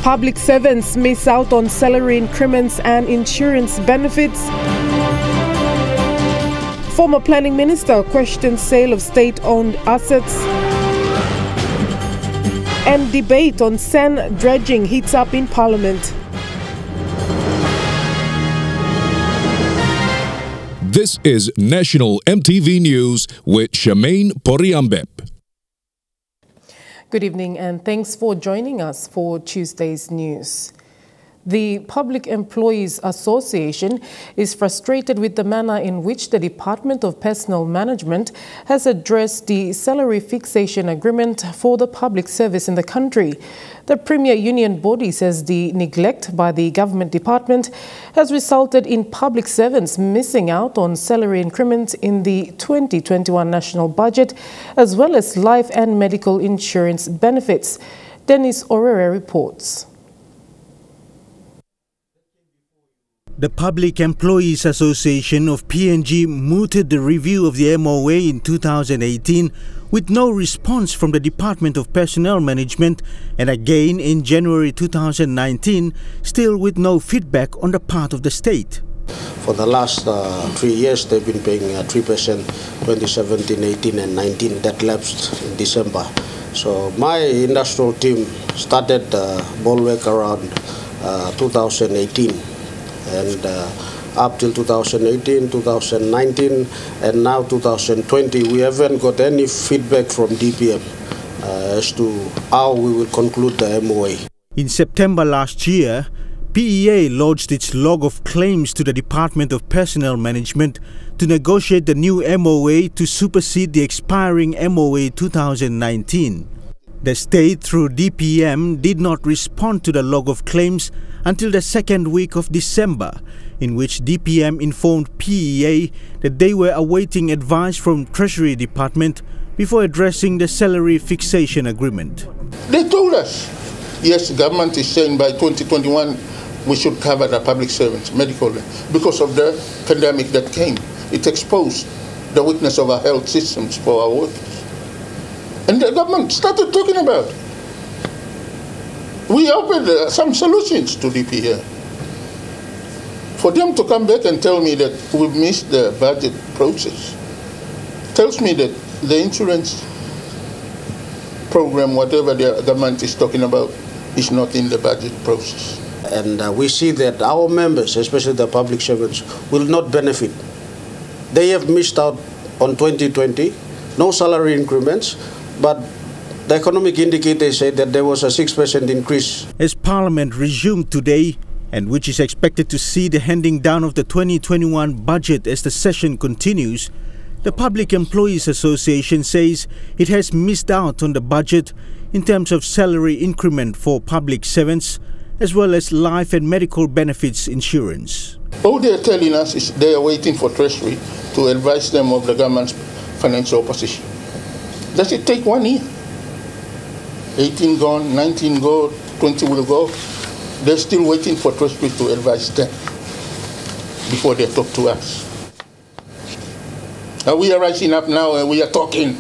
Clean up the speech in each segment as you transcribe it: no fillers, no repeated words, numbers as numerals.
Public servants miss out on salary increments and insurance benefits. Former planning minister questions sale of state-owned assets. And debate on sand dredging heats up in Parliament. This is National MTV News with Shamaine Poriambep. Good evening and thanks for joining us for Tuesday's news. The Public Employees Association is frustrated with the manner in which the Department of Personnel Management has addressed the salary fixation agreement for the public service in the country. The premier union body says the neglect by the government department has resulted in public servants missing out on salary increments in the 2021 national budget, as well as life and medical insurance benefits. Dennis Orere reports. The Public Employees Association of PNG mooted the review of the MOA in 2018 with no response from the Department of Personnel Management, and again in January 2019, still with no feedback on the part of the state. For the last 3 years, they've been paying 3%, 2017, 18 and 19. That lapsed in December. So my industrial team started ball work around 2018. And up till 2018, 2019, and now 2020, we haven't got any feedback from DPM as to how we will conclude the MOA. In September last year, PEA lodged its log of claims to the Department of Personnel Management to negotiate the new MOA to supersede the expiring MOA 2019. The state, through DPM, did not respond to the log of claims until the second week of December, in which DPM informed PEA that they were awaiting advice from Treasury Department before addressing the salary fixation agreement. They told us, yes, the government is saying by 2021 we should cover the public servants medically because of the pandemic that came. It exposed the weakness of our health systems for our workers. And the government started talking about it. We offered some solutions to DPA. For them to come back and tell me that we've missed the budget process tells me that the insurance program, whatever the government is talking about, is not in the budget process. And we see that our members, especially the public servants, will not benefit. They have missed out on 2020, no salary increments, but the economic indicators say that there was a 6% increase. As Parliament resumed today, and which is expected to see the handing down of the 2021 budget as the session continues, the Public Employees Association says it has missed out on the budget in terms of salary increment for public servants, as well as life and medical benefits insurance. All they are telling us is they are waiting for Treasury to advise them of the government's financial position. Does it take 1 year? 18 gone, 19 go, 20 will go. They're still waiting for Treasury to advise them before they talk to us. We are rising up now and we are talking.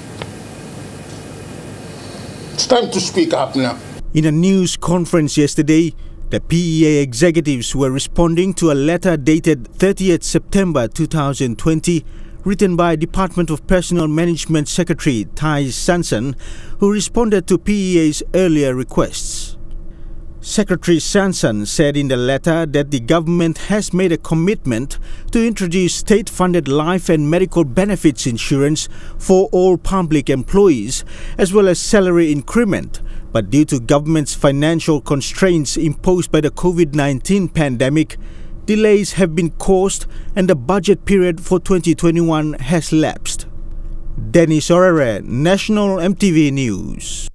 It's time to speak up now. In a news conference yesterday, the PEA executives were responding to a letter dated 30th September 2020 written by Department of Personnel Management Secretary Tai Sanson, who responded to PEA's earlier requests. Secretary Sanson said in the letter that the government has made a commitment to introduce state-funded life and medical benefits insurance for all public employees, as well as salary increment, but due to government's financial constraints imposed by the COVID-19 pandemic, delays have been caused and the budget period for 2021 has lapsed. Dennis Orere, National MTV News.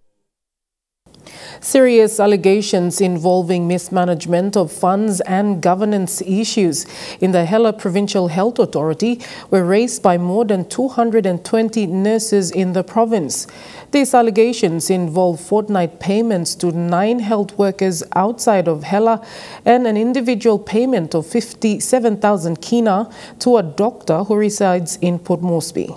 Serious allegations involving mismanagement of funds and governance issues in the Hela Provincial Health Authority were raised by more than 220 nurses in the province. These allegations involve fortnight payments to 9 health workers outside of Hela and an individual payment of 57,000 kina to a doctor who resides in Port Moresby.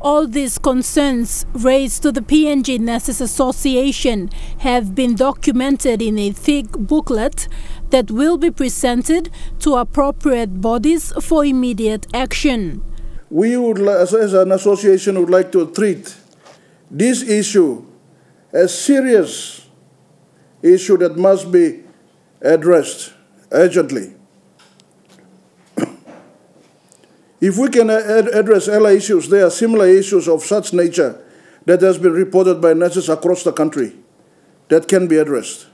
All these concerns raised to the PNG Nurses Association have been documented in a thick booklet that will be presented to appropriate bodies for immediate action. We would, as an association, would like to treat this issue as serious issue that must be addressed urgently. If we can address ELA issues, there are similar issues of such nature that has been reported by nurses across the country that can be addressed.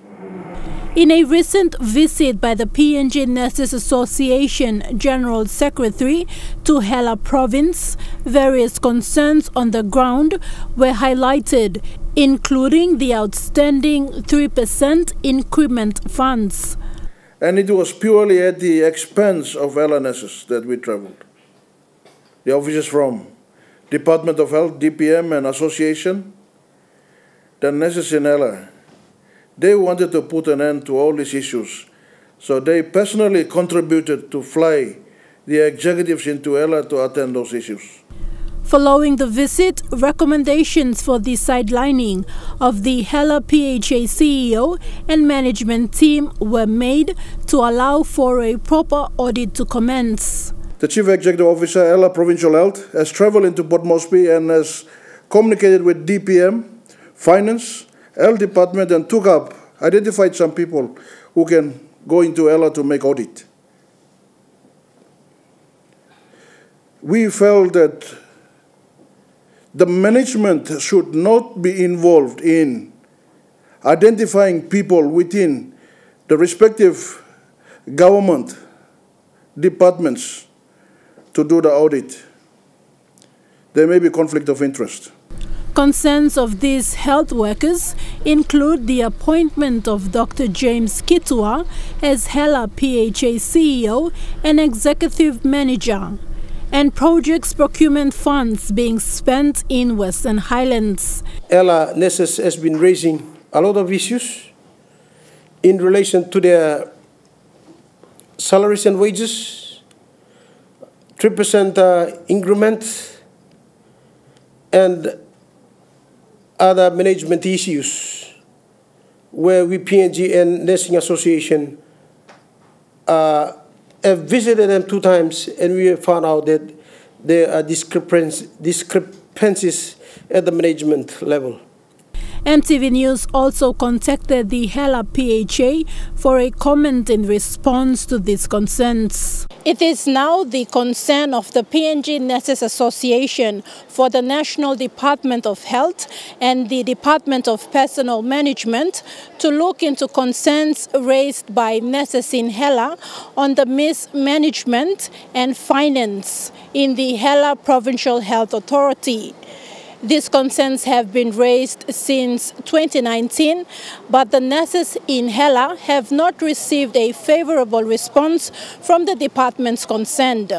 In a recent visit by the PNG Nurses Association General Secretary to Hela Province, various concerns on the ground were highlighted, including the outstanding 3% increment funds. And it was purely at the expense of ELA nurses that we traveled. The officers from Department of Health, DPM and Association, the nurses in ELA, they wanted to put an end to all these issues. So they personally contributed to fly the executives into ELA to attend those issues. Following the visit, recommendations for the sidelining of the Hela PHA CEO and management team were made to allow for a proper audit to commence. The Chief Executive Officer, ELA Provincial Health, has traveled into Port Moresby and has communicated with DPM, Finance, Health Department, and identified some people who can go into ELA to make audit. We felt that the management should not be involved in identifying people within the respective government departments to do the audit. There may be conflict of interest. Concerns of these health workers include the appointment of Dr. James Kitua as Hela PHA CEO and Executive Manager, and projects procurement funds being spent in Western Highlands. ELA Nurses has been raising a lot of issues in relation to their salaries and wages, 3% increment, and other management issues where we PNG and Nursing Association have visited them 2 times, and we have found out that there are discrepancies at the management level. EMTV News also contacted the Hela PHA for a comment in response to these concerns. It is now the concern of the PNG Nurses Association for the National Department of Health and the Department of Personnel Management to look into concerns raised by nurses in Hela on the mismanagement and finance in the Hela Provincial Health Authority. These concerns have been raised since 2019, but the nurses in Hela have not received a favorable response from the departments concerned.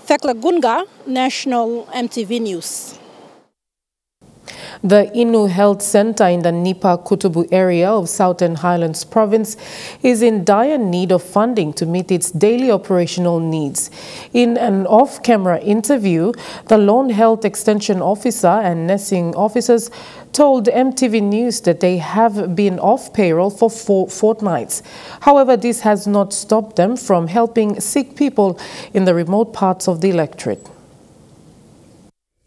Thekla Gunga, National EMTV News. The Inu Health Center in the Nipa Kutubu area of Southern Highlands Province is in dire need of funding to meet its daily operational needs. In an off-camera interview, the Lone Health Extension Officer and nursing officers told EMTV News that they have been off payroll for 4 fortnights. However, this has not stopped them from helping sick people in the remote parts of the electorate.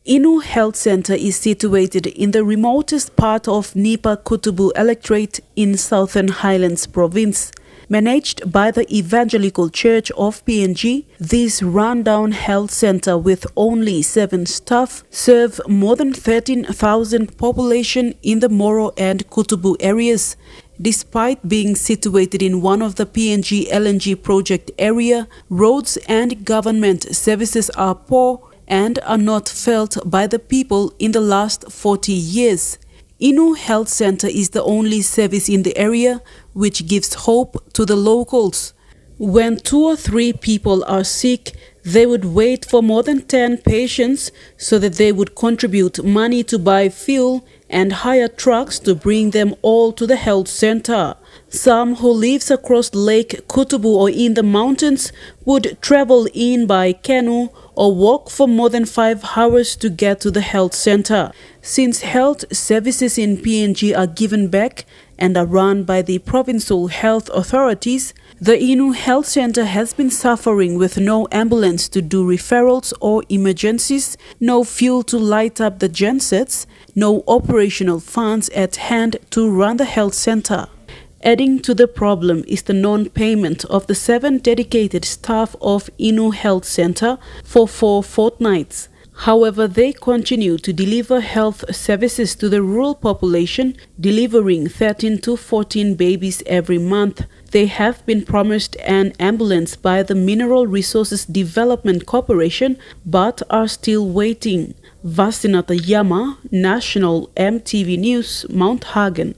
Inu Health Center is situated in the remotest part of Nipa Kutubu electorate in Southern Highlands Province. Managed by the Evangelical Church of PNG, this rundown health center with only 7 staff serve more than 13,000 population in the Moro and Kutubu areas. Despite being situated in one of the PNG LNG project area, roads and government services are poor and are not felt by the people in the last 40 years. Inu Health Center is the only service in the area which gives hope to the locals. When 2 or 3 people are sick, they would wait for more than 10 patients so that they would contribute money to buy fuel and hire trucks to bring them all to the health center. Some who lives across Lake Kutubu or in the mountains would travel in by canoe or walk for more than 5 hours to get to the health center. Since health services in PNG are given back and are run by the provincial health authorities, the Inu Health Center has been suffering with no ambulance to do referrals or emergencies, no fuel to light up the gensets, no operational funds at hand to run the health center. Adding to the problem is the non-payment of the 7 dedicated staff of Inu Health Center for 4 fortnights. However, they continue to deliver health services to the rural population, delivering 13 to 14 babies every month. They have been promised an ambulance by the Mineral Resources Development Corporation, but are still waiting. Vasinata Yama, National EMTV News, Mount Hagen.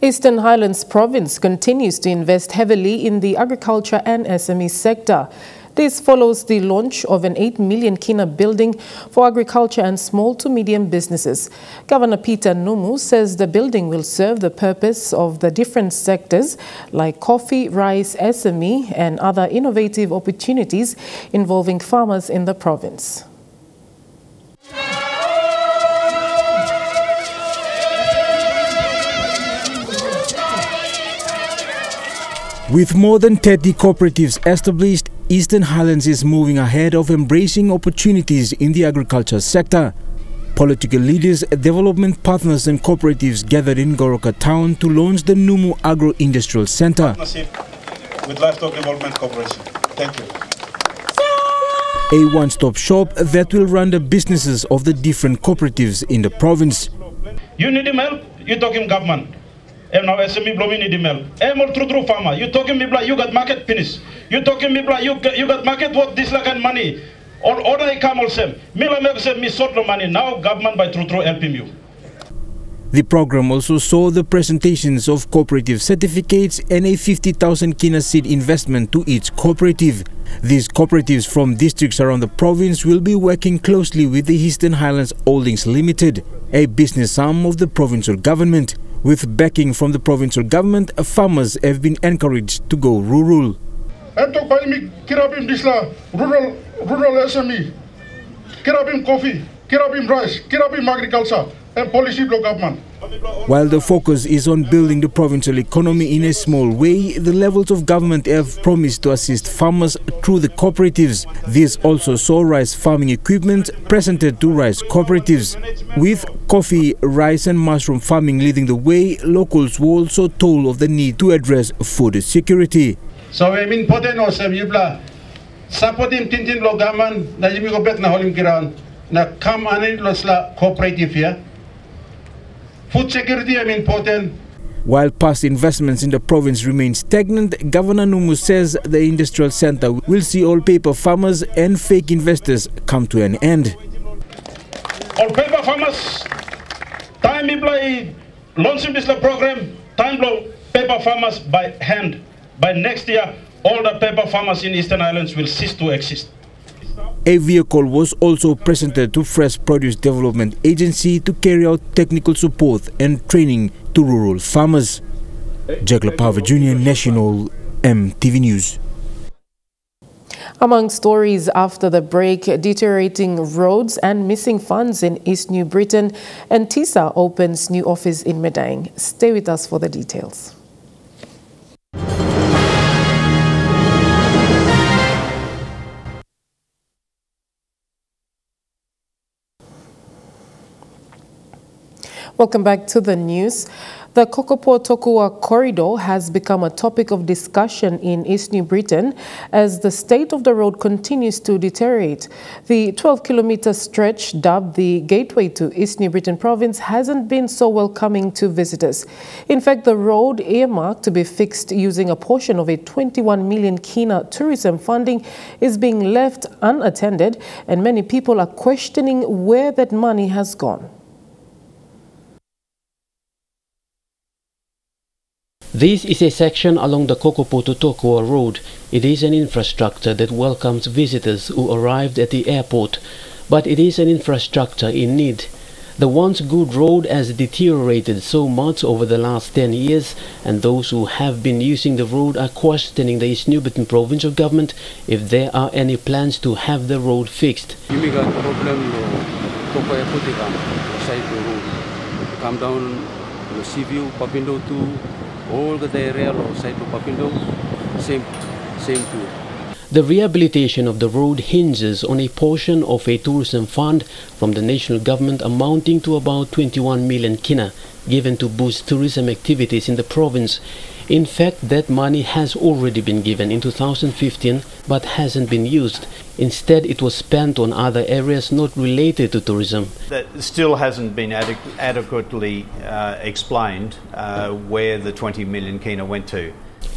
Eastern Highlands Province continues to invest heavily in the agriculture and SME sector. This follows the launch of an 8 million kina building for agriculture and small to medium businesses. Governor Peter Numu says the building will serve the purpose of the different sectors like coffee, rice, SME and other innovative opportunities involving farmers in the province. With more than 30 cooperatives established, Eastern Highlands is moving ahead of embracing opportunities in the agriculture sector. Political leaders, development partners and cooperatives gathered in Goroka town to launch the Numu Agro-Industrial Center. With Livestock Development Corporation. Thank you. A one-stop shop that will run the businesses of the different cooperatives in the province. You need him help, you talking government. And now SME blooming need him help. I'm all true farmer. You talking me like you got market finish. You talking me like you got market worth this like and money. Or I come also. Me like say me sort the money. Now government by true helping you. The program also saw the presentations of cooperative certificates and a 50,000 kina seed investment to each cooperative. These cooperatives from districts around the province will be working closely with the Eastern Highlands Holdings Limited, a business arm of the provincial government. With backing from the provincial government, farmers have been encouraged to go rural. Rural SME, kirabim coffee, kirabim rice, kirabim agriculture, and policy block government. While the focus is on building the provincial economy in a small way, the levels of government have promised to assist farmers through the cooperatives. This also saw rice farming equipment presented to rice cooperatives. With coffee, rice and mushroom farming leading the way, locals were also told of the need to address food security. So I mean important also yubla supporting tintin lo government na yimi go bet na holim kiran na come ani losla cooperative here. Food security is important. While past investments in the province remain stagnant, Governor Numu says the industrial center will see all paper farmers and fake investors come to an end. All paper farmers, time imply launching this program, time blow paper farmers by hand. By next year, all the paper farmers in Eastern Highlands will cease to exist. A vehicle was also presented to Fresh Produce Development Agency to carry out technical support and training to rural farmers. Jagla Pava Jr., National EMTV News. Among stories after the break, deteriorating roads and missing funds in East New Britain, and TISA opens new office in Medang. Stay with us for the details. Welcome back to the news. The Kokopo-Tokua corridor has become a topic of discussion in East New Britain as the state of the road continues to deteriorate. The 12-kilometer stretch, dubbed the gateway to East New Britain province, hasn't been so welcoming to visitors. In fact, the road, earmarked to be fixed using a portion of a 21 million kina tourism funding, is being left unattended, and many people are questioning where that money has gone. This is a section along the Kokopo to Tokua Road. It is an infrastructure that welcomes visitors who arrived at the airport, but it is an infrastructure in need. The once good road has deteriorated so much over the last 10 years, and those who have been using the road are questioning the East Nubitan provincial government if there are any plans to have the road fixed. Come down the sea view, Papindo to all the area side to Papindo, same too. The rehabilitation of the road hinges on a portion of a tourism fund from the national government amounting to about 21 million kina, given to boost tourism activities in the province. In fact, that money has already been given in 2015 but hasn't been used. Instead, it was spent on other areas not related to tourism. That still hasn't been adequately explained where the 20 million kina went to.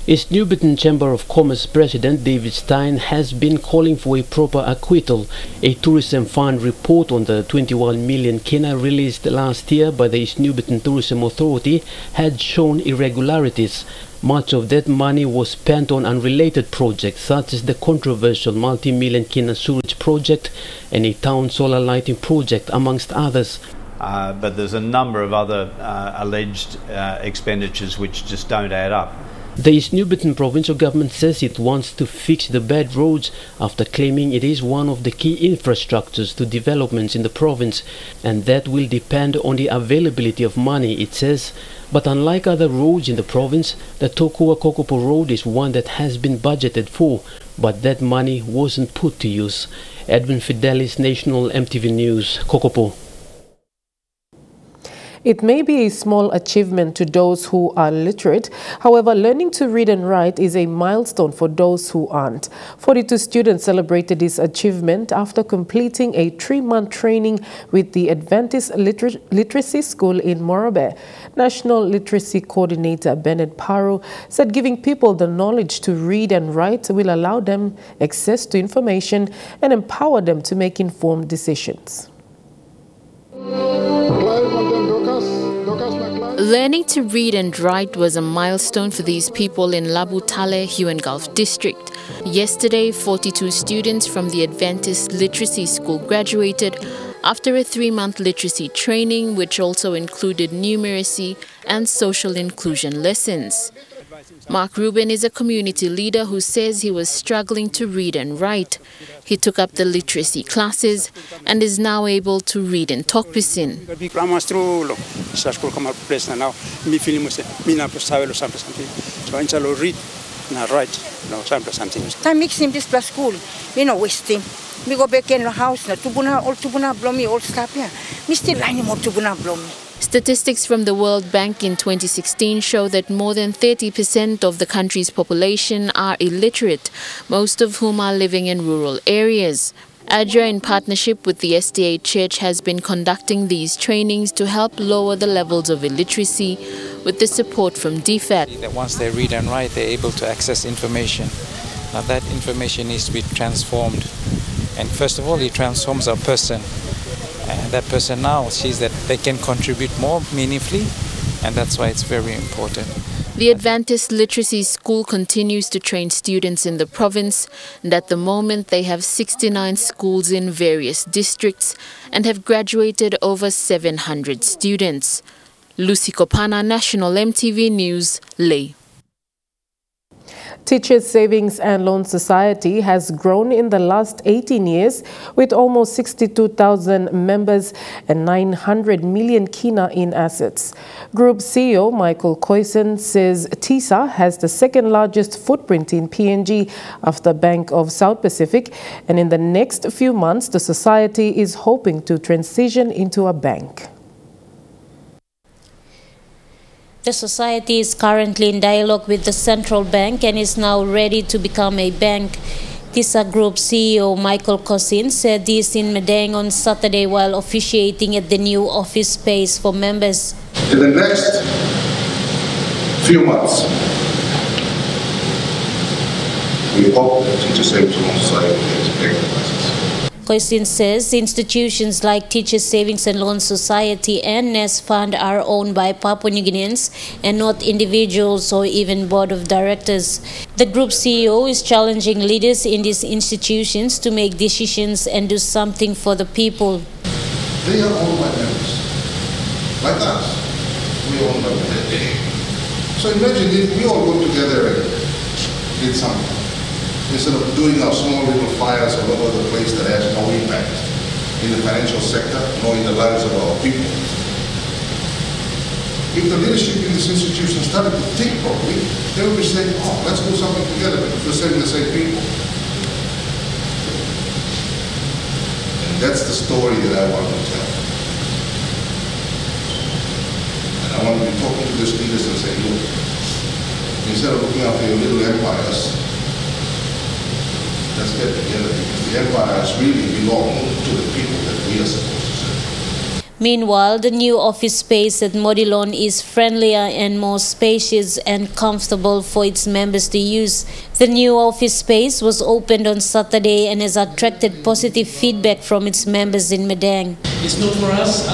East Nubitan Chamber of Commerce President David Stein has been calling for a proper acquittal. A tourism fund report on the 21 million kina released last year by the East Nubitan Tourism Authority had shown irregularities. Much of that money was spent on unrelated projects such as the controversial multi-million kina sewage project and a town solar lighting project, amongst others. But there's a number of other alleged expenditures which just don't add up. The East Nubitan provincial government says it wants to fix the bad roads after claiming it is one of the key infrastructures to developments in the province, and that will depend on the availability of money, it says. But unlike other roads in the province, the Tokua-Kokopo road is one that has been budgeted for, but that money wasn't put to use. Edwin Fidelis, National EMTV News, Kokopo. It may be a small achievement to those who are literate. However, learning to read and write is a milestone for those who aren't. 42 students celebrated this achievement after completing a 3-month training with the Adventist Literacy School in Morobe. National Literacy Coordinator Bennett Paro said giving people the knowledge to read and write will allow them access to information and empower them to make informed decisions. Learning to read and write was a milestone for these people in Labutale, Huon Gulf District. Yesterday, 42 students from the Adventist Literacy School graduated after a 3-month literacy training, which also included numeracy and social inclusion lessons. Mark Rubin is a community leader who says he was struggling to read and write. He took up the literacy classes and is now able to read in Tokpisin. We go back in the house, all tubuna blomi, all stuff here. We still line more tubuna blomi. Statistics from the World Bank in 2016 show that more than 30% of the country's population are illiterate, most of whom are living in rural areas. ADRA, in partnership with the SDA Church, has been conducting these trainings to help lower the levels of illiteracy with the support from DFAT. That once they read and write, they're able to access information. Now that information needs to be transformed. And first of all, it transforms a person. And that person now sees that they can contribute more meaningfully, and that's why it's very important. The Adventist Literacy School continues to train students in the province, and at the moment they have 69 schools in various districts and have graduated over 700 students. Lucy Kopana, National EMTV News, Leh. Teachers Savings and Loan Society has grown in the last 18 years with almost 62,000 members and 900 million kina in assets. Group CEO Michael Koisen says TISA has the second largest footprint in PNG after Bank of South Pacific, and in the next few months the society is hoping to transition into a bank. The society is currently in dialogue with the central bank and is now ready to become a bank. TISA Group CEO Michael Kosin said this in Madang on Saturday while officiating at the new office space for members. In the next few months, we hope that Teacher Savings and Loan Society will take the license. Koisin says institutions like Teachers Savings and Loan Society and Nest Fund are owned by Papua New Guineans and not individuals or even board of directors. The group CEO is challenging leaders in these institutions to make decisions and do something for the people. They are all my members. like us. We own them. So imagine if we all go together and did something, instead of doing our small little fires all over the place that has no impact in the financial sector, nor in the lives of our people. If the leadership in this institution started to think properly, they would be saying, oh, let's do something together because we're serving the same people. And that's the story that I want to tell. And I want to be talking to these leaders and saying, look, instead of looking after your little empires, let's get together because the empires really belong to the people that we are supposed to serve. Meanwhile, the new office space at Modilon is friendlier and more spacious and comfortable for its members to use. The new office space was opened on Saturday and has attracted positive feedback from its members in Madang. It's not for us,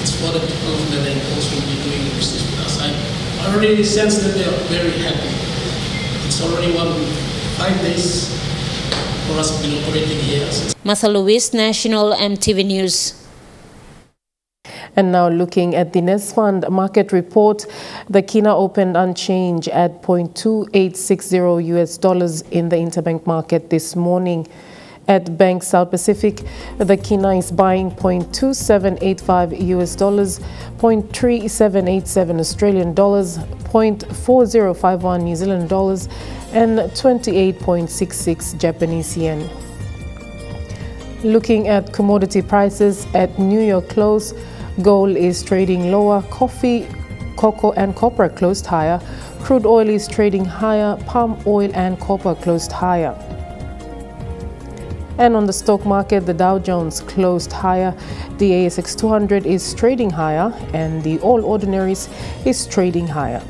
it's for the people of Madang also will be doing business with us. I already sense that they are very happy. It's already 5 days for us been operating here. Martha Lewis, National EMTV News. And now looking at the Nest Fund market report, the Kina opened unchanged at $0.2860 US in the interbank market this morning. At Bank South Pacific, the Kina is buying $0.2785 US, $0.3787 Australian dollars, $0.4051 New Zealand dollars, and 28.66 Japanese yen. Looking at commodity prices at New York close, gold is trading lower, coffee, cocoa and copper closed higher, crude oil is trading higher, palm oil and copper closed higher. And on the stock market, the Dow Jones closed higher, the ASX 200 is trading higher, and the All Ordinaries is trading higher.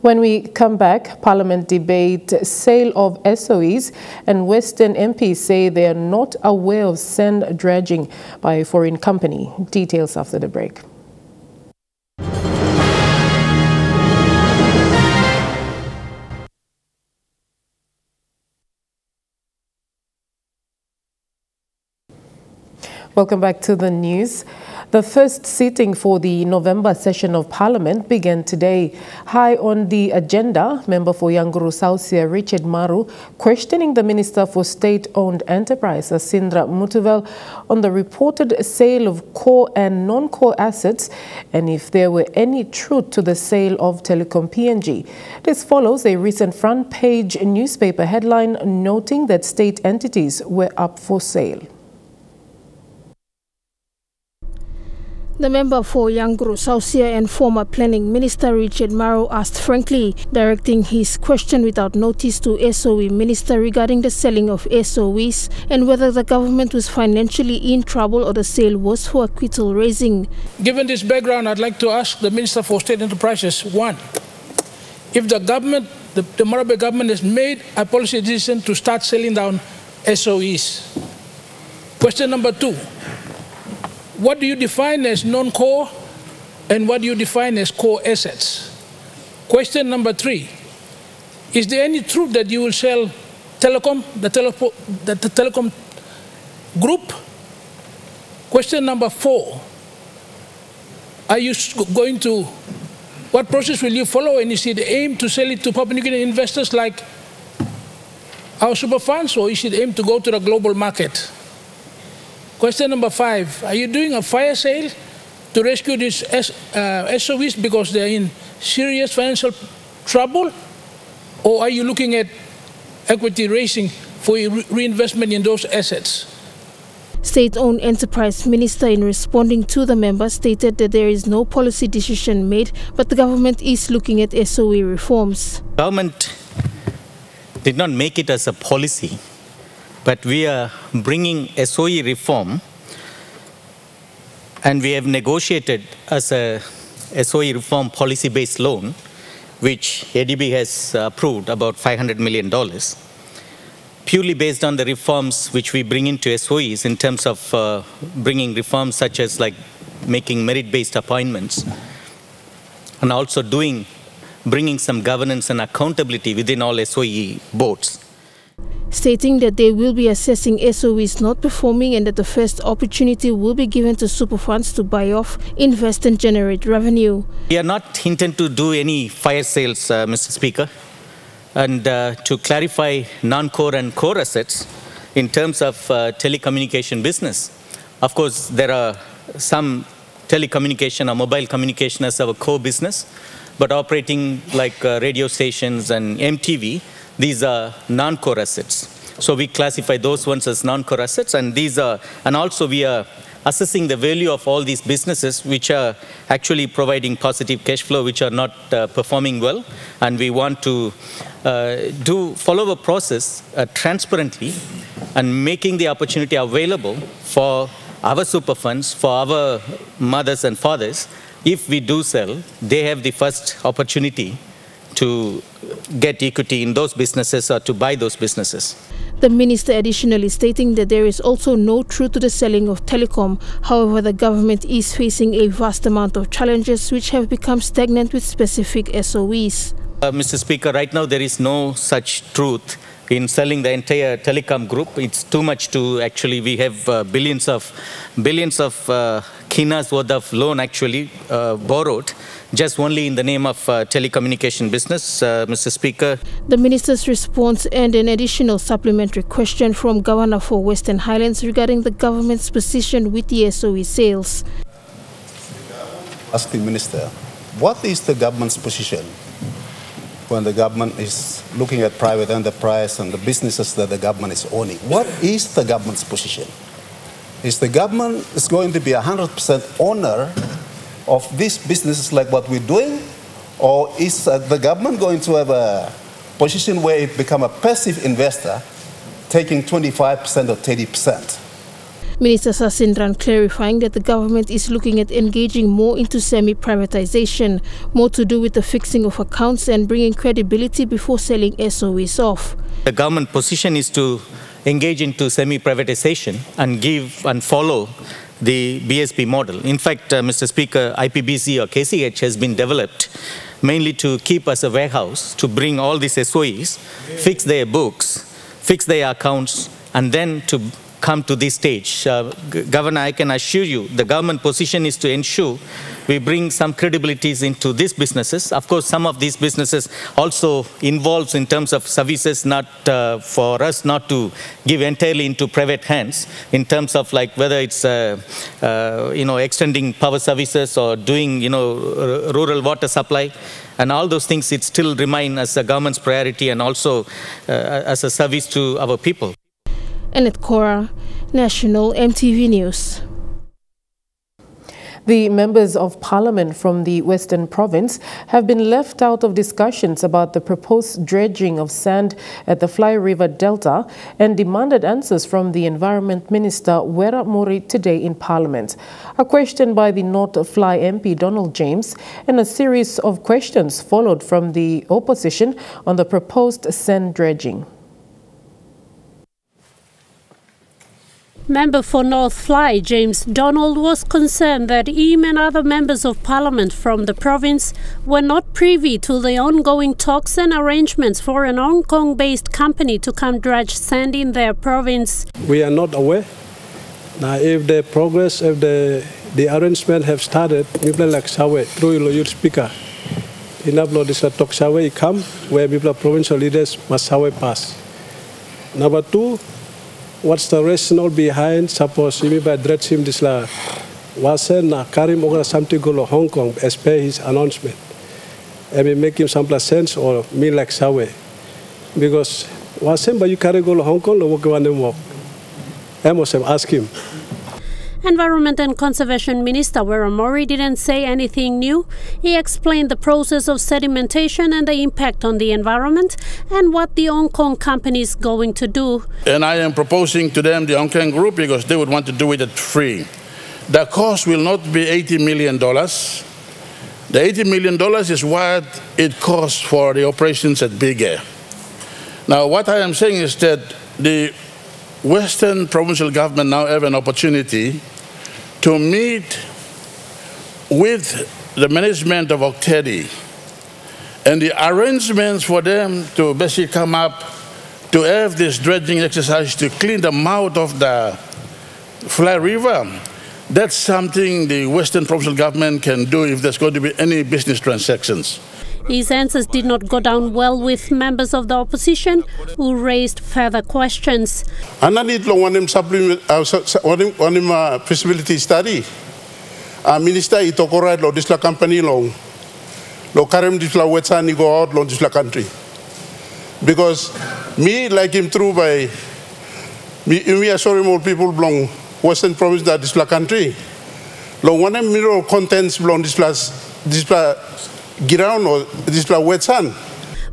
When we come back, Parliament debate sale of SOEs, and Western MPs say they are not aware of sand dredging by a foreign company. Details after the break. Welcome back to the news. The first sitting for the November session of Parliament began today. High on the agenda, member for Yanguru Sausia Richard Maru questioning the Minister for State-Owned Enterprise, Sindra Mutuvel, on the reported sale of core and non-core assets and if there were any truth to the sale of Telecom PNG. This follows a recent front-page newspaper headline noting that state entities were up for sale. The member for Yanguru Sausia and former Planning Minister Richard Maru asked frankly, directing his question without notice to SOE Minister regarding the selling of SOEs and whether the government was financially in trouble or the sale was for acquittal raising. Given this background, I'd like to ask the Minister for State Enterprises, one, if the government, the Marabe government has made a policy decision to start selling down SOEs. Question number two, what do you define as non-core and what do you define as core assets? Question number three, is there any truth that you will sell Telecom, the Telecom group? Question number four, are you going to, what process will you follow, and is it the aim to sell it to Papua New Guinea investors like our super funds, or is it aim to go to the global market? Question number five, are you doing a fire sale to rescue these SOEs because they're in serious financial trouble? Or are you looking at equity raising for reinvestment in those assets? State-owned enterprise minister, in responding to the member, stated that there is no policy decision made, but the government is looking at SOE reforms. Government did not make it as a policy, but we are bringing SOE reform, and we have negotiated as a SOE reform policy-based loan, which ADB has approved about $500 million, purely based on the reforms which we bring into SOEs in terms of bringing reforms such as like making merit-based appointments, and also bringing some governance and accountability within all SOE boards. stating that they will be assessing SOEs not performing and that the first opportunity will be given to super funds to buy off, invest and generate revenue. We are not intent to do any fire sales, Mr. Speaker. And to clarify non-core and core assets in terms of telecommunication business, of course, there are some telecommunication or mobile communication as our core business, but operating like radio stations and EMTV, these are non-core assets. So we classify those ones as non-core assets, and these are, and also we are assessing the value of all these businesses which are actually providing positive cash flow, which are not performing well, and we want to follow a process transparently and making the opportunity available for our super funds, for our mothers and fathers. If we do sell, they have the first opportunity to get equity in those businesses or to buy those businesses. The minister additionally stating that there is also no truth to the selling of telecom. However, the government is facing a vast amount of challenges which have become stagnant with specific SOEs. Mr. Speaker, right now there is no such truth in selling the entire telecom group. It's too much to actually, we have billions of kinas worth of loan actually borrowed just only in the name of telecommunication business, Mr. Speaker. The minister's response and an additional supplementary question from Governor for Western Highlands regarding the government's position with the SOE sales. Ask the minister, what is the government's position when the government is looking at private enterprise and the businesses that the government is owning? What is the government's position? Is the government going to be 100% owner of these businesses like what we're doing? Or is the government going to have a position where it become a passive investor, taking 25% or 30%? Minister Sasindran clarifying that the government is looking at engaging more into semi-privatization, more to do with the fixing of accounts and bringing credibility before selling SOEs off. The government position is to engage into semi-privatization and give and follow the BSP model. In fact, Mr. Speaker, IPBC or KCH has been developed mainly to keep us a warehouse, to bring all these SOEs, fix their books, fix their accounts, and then to come to this stage. Governor, I can assure you, the government position is to ensure we bring some credibilities into these businesses. Of course, some of these businesses also involves in terms of services, not for us not to give entirely into private hands, in terms of like whether it's extending power services or doing rural water supply. And all those things, it still remain as a government's priority and also as a service to our people. Annette Cora, National EMTV News. The members of parliament from the Western Province have been left out of discussions about the proposed dredging of sand at the Fly River Delta and demanded answers from the Environment Minister Wera Mori today in Parliament. A question by the North Fly MP Donald James and a series of questions followed from the opposition on the proposed sand dredging. Member for North Fly, James Donald, was concerned that him and other members of parliament from the province were not privy to the ongoing talks and arrangements for an Hong Kong-based company to come dredge sand in their province. We are not aware. Now, if the progress of the arrangement have started, people like Sawe, through your speaker, in upload this talk Sawe come where people provincial leaders must Sawe pass. Number two, what's the rationale behind suppose if by dredge him this la wasen na karim or something go to Hong Kong as per his announcement. I mean make him some sense or me like Sawe. Because wasen by you carry go to Hong Kong or walk. I must have asked him. Environment and Conservation Minister Wera Mori didn't say anything new. He explained the process of sedimentation and the impact on the environment and what the Hong Kong company is going to do. And I am proposing to them the Hong Kong group because they would want to do it free. The cost will not be $80 million. The $80 million is what it costs for the operations at Big Air. Now, what I am saying is that the Western provincial government now have an opportunity to meet with the management of Octedi and the arrangements for them to basically come up to have this dredging exercise to clean the mouth of the Fly River. That's something the Western provincial government can do if there's going to be any business transactions. His answers did not go down well with members of the opposition who raised further questions. And I need long one supplement, one feasibility study. Minister itokora lo disla company long. Lo karem disla wetsan go out long disla country. Because me like him through by me are sorry more people belong Western province that disla country. Lo one mineral contents belong disla ground or disla wetsan.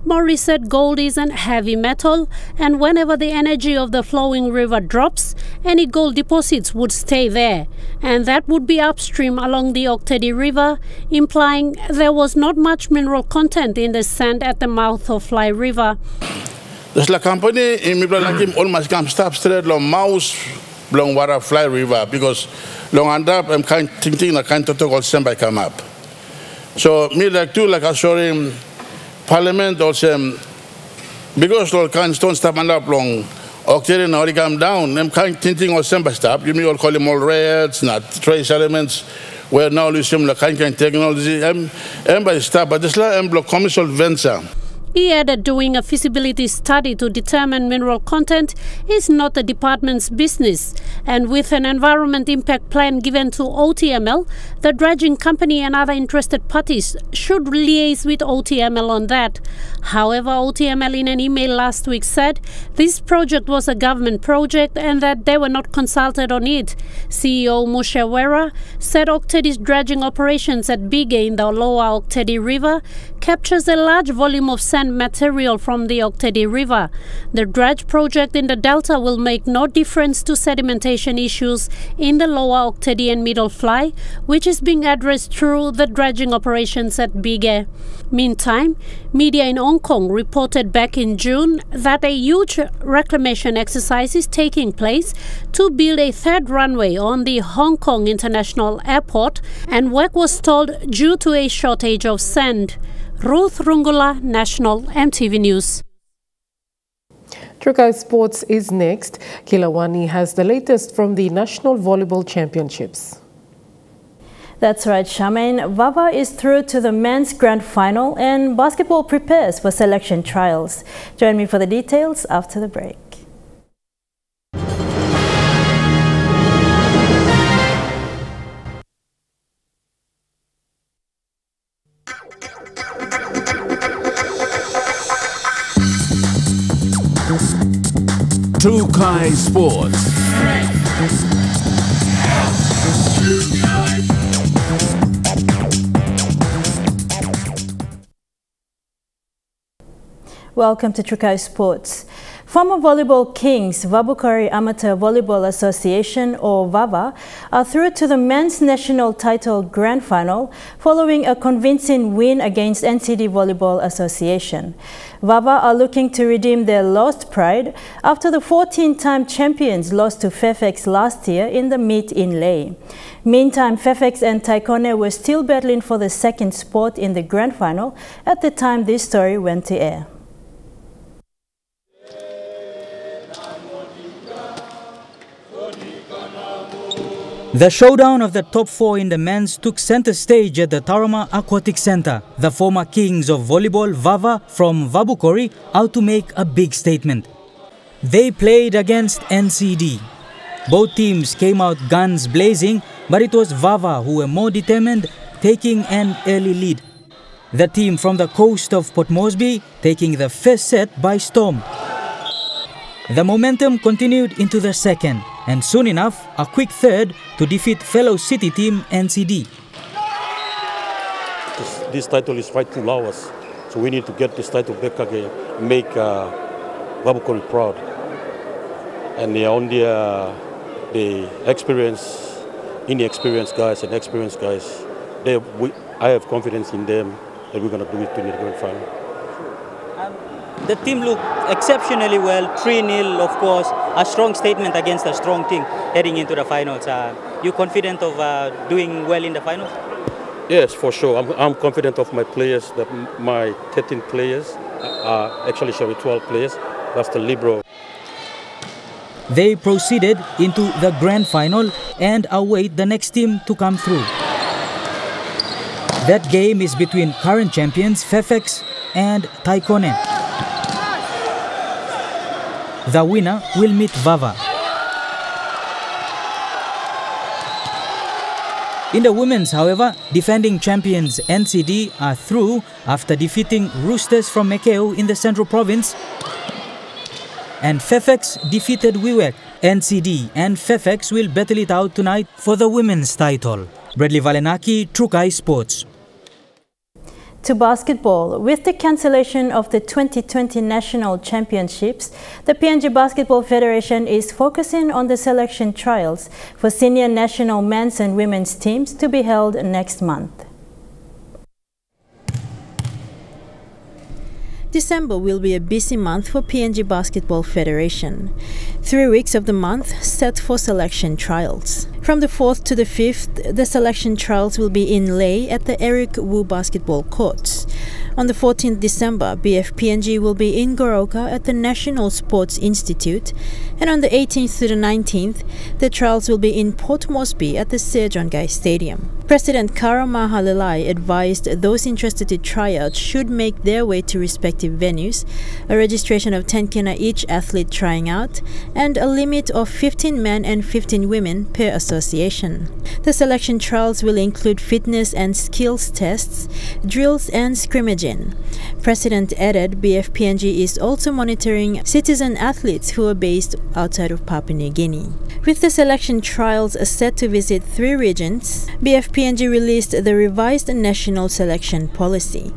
Morris said gold isn't heavy metal, and whenever the energy of the flowing river drops, any gold deposits would stay there, and that would be upstream along the Octedi River, implying there was not much mineral content in the sand at the mouth of Fly River. There's a company in Mibla almost come stop straight long mouse long water Fly River because long and up I'm kind thinking I can't talk about sand come up. So me like too like I saw him. Parliament also because all kinds don't stop and up long. Octave now they come down. I'm kind thinking all samba stop. You may all call them all reds, not trace elements. Where now you see like kind technology. By stop, but this like block commercial venture. He added doing a feasibility study to determine mineral content is not the department's business. And with an environment impact plan given to OTML, the dredging company and other interested parties should liaise with OTML on that. However, OTML in an email last week said this project was a government project and that they were not consulted on it. CEO Musha Wera said Octedi's dredging operations at Bige in the lower Octedi River captures a large volume of sand material from the Octedi River. The dredge project in the delta will make no difference to sedimentation issues in the lower Octedi and Middle Fly, which is being addressed through the dredging operations at Bige. Meantime, media in Hong Kong reported back in June that a huge reclamation exercise is taking place to build a third runway on the Hong Kong International Airport, and work was stalled due to a shortage of sand. Ruth Rungula, National EMTV News. Trukai Sports is next. Kilawani has the latest from the National Volleyball Championships. That's right, Charmaine. Vava is through to the men's grand final and basketball prepares for selection trials. Join me for the details after the break. Trukai Sports. Welcome to Trukai Sports. Former volleyball kings, Vabukari Amateur Volleyball Association, or VAVA, are through to the men's national title grand final following a convincing win against NCD Volleyball Association. VAVA are looking to redeem their lost pride after the 14-time champions lost to Fairfax last year in the meet in Lae. Meantime, Fairfax and Taikone were still battling for the second spot in the grand final at the time this story went to air. The showdown of the top four in the men's took center stage at the Tarama Aquatic Center. The former kings of volleyball, Vava from Vabukori, out to make a big statement. They played against NCD. Both teams came out guns blazing, but it was Vava who were more determined, taking an early lead. The team from the coast of Port Moresby taking the first set by storm. The momentum continued into the second, and soon enough, a quick third to defeat fellow city team NCD. This title is right to ours, so we need to get this title back again, make Vabukori proud. And on the inexperienced guys and experienced guys, I have confidence in them that we're going to do it in the grand final. The team looked exceptionally well, 3-0 of course, a strong statement against a strong team heading into the finals. You confident of doing well in the finals? Yes, for sure. I'm confident of my players, that my 13 players, actually 12 players, That's the Libro. They proceeded into the grand final and await the next team to come through. That game is between current champions Fefex and Taikonen. The winner will meet Vava. In the women's, however, defending champions NCD are through after defeating Roosters from Mekeo in the Central Province. And Fefex defeated Wiwek. NCD and Fefex will battle it out tonight for the women's title. Bradley Valenaki, Trukai Sports. To basketball, with the cancellation of the 2020 National Championships, the PNG Basketball Federation is focusing on the selection trials for senior national men's and women's teams to be held next month. December will be a busy month for PNG Basketball Federation. 3 weeks of the month set for selection trials. From the 4th to the 5th, the selection trials will be in Leh at the Eric Wu Basketball Courts. On the 14th December, BFPNG will be in Goroka at the National Sports Institute, and on the 18th to the 19th, the trials will be in Port Moresby at the Sejonggai Stadium. President Kara Mahalalai advised those interested to try out should make their way to respective venues, a registration of 10 kina each athlete trying out, and a limit of 15 men and 15 women per association. The selection trials will include fitness and skills tests, drills and scrimmaging. President added BFPNG is also monitoring citizen athletes who are based outside of Papua New Guinea. With the selection trials set to visit 3 regions, BFPNG released the revised national selection policy.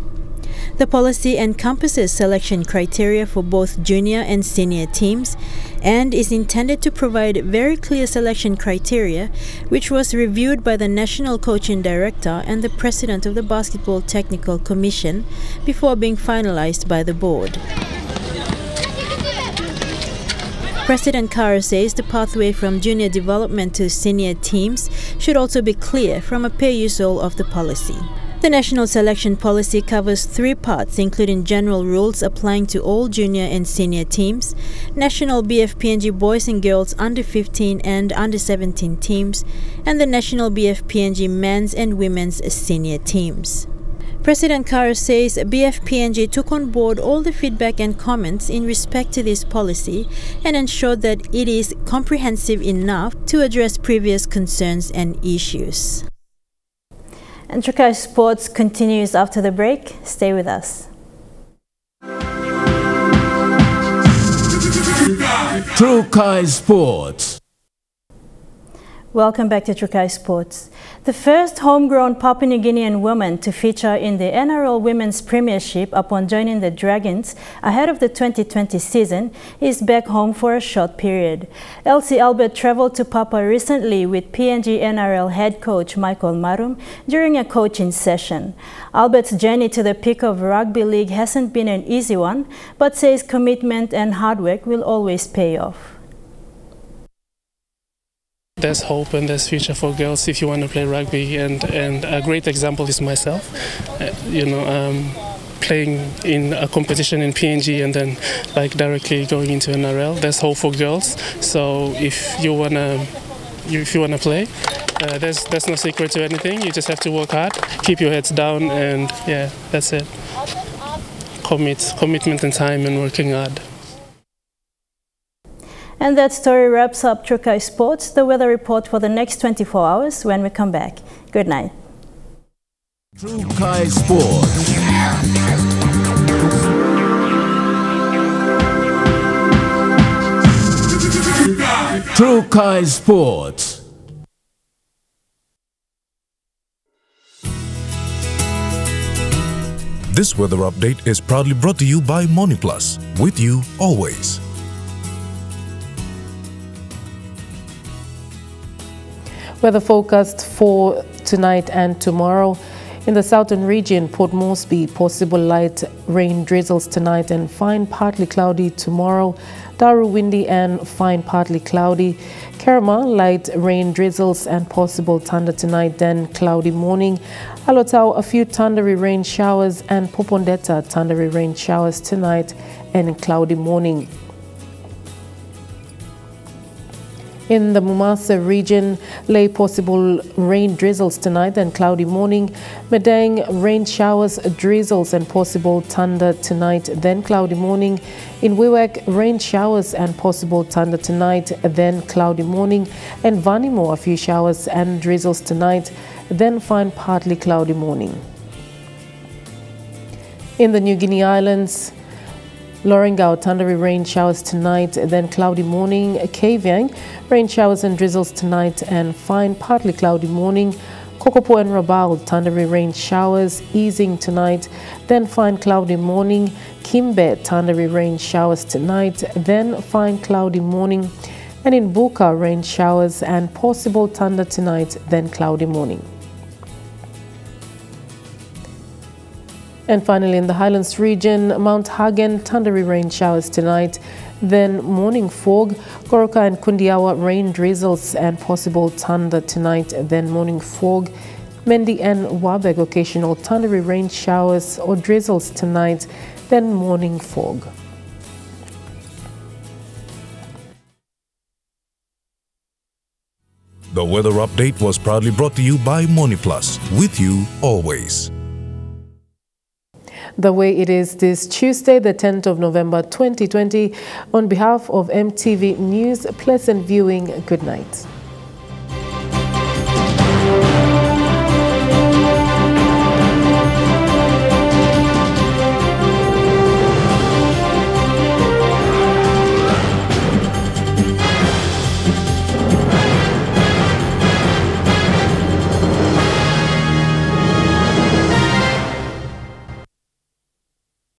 The policy encompasses selection criteria for both junior and senior teams and is intended to provide very clear selection criteria, which was reviewed by the National Coaching Director and the President of the Basketball Technical Commission before being finalized by the board. President Kara says the pathway from junior development to senior teams should also be clear from a per-use-all of the policy. The national selection policy covers 3 parts, including general rules applying to all junior and senior teams, national BFPNG boys and girls under 15 and under 17 teams, and the national BFPNG men's and women's senior teams. President Kara says BFPNG took on board all the feedback and comments in respect to this policy and ensured that it is comprehensive enough to address previous concerns and issues. And Trukai Sports continues after the break. Stay with us. Trukai Sports. Welcome back to Trukai Sports. The first homegrown Papua New Guinean woman to feature in the NRL Women's Premiership upon joining the Dragons ahead of the 2020 season is back home for a short period. Elsie Albert travelled to Papua recently with PNG NRL head coach Michael Marum during a coaching session. Albert's journey to the peak of rugby league hasn't been an easy one, but says commitment and hard work will always pay off. There's hope and there's future for girls if you want to play rugby, and a great example is myself. Playing in a competition in PNG and then directly going into NRL. There's hope for girls. So if you wanna play, there's no secret to anything. You just have to work hard, keep your heads down, and yeah, that's it. Commitment and time and working hard. And that story wraps up Trukai Sports, the weather report for the next 24 hours when we come back. Good night. Trukai Sports. Trukai Sports. This weather update is proudly brought to you by MoniPlus, with you always. Weather forecast for tonight and tomorrow. In the southern region, Port Moresby, possible light rain drizzles tonight and fine partly cloudy tomorrow. Daru, windy and fine partly cloudy. Kerama, light rain drizzles and possible thunder tonight, then cloudy morning. Alotau, a few thundery rain showers, and Popondetta, thundery rain showers tonight and cloudy morning. In the Mumasa region, lay possible rain drizzles tonight and cloudy morning. Madang, rain showers, drizzles and possible thunder tonight, then cloudy morning. In Wewak, rain showers and possible thunder tonight, then cloudy morning. And Vanimo, a few showers and drizzles tonight, then fine partly cloudy morning. In the New Guinea Islands, Lorengau, thundery rain showers tonight, then cloudy morning. Kavieng, rain showers and drizzles tonight and fine partly cloudy morning. Kokopo and Rabaul, thundery rain showers easing tonight, then fine cloudy morning. Kimbe, thundery rain showers tonight, then fine cloudy morning. And in Buka, rain showers and possible thunder tonight, then cloudy morning. And finally, in the Highlands region, Mount Hagen, thundery rain showers tonight, then morning fog. Goroka and Kundiawa, rain drizzles and possible thunder tonight, then morning fog. Mendi and Wabeg, occasional thundery rain showers or drizzles tonight, then morning fog. The weather update was proudly brought to you by MoneyPlus, with you always. The way it is this Tuesday, the 10th of November 2020. On behalf of MTV News, pleasant viewing. Good night.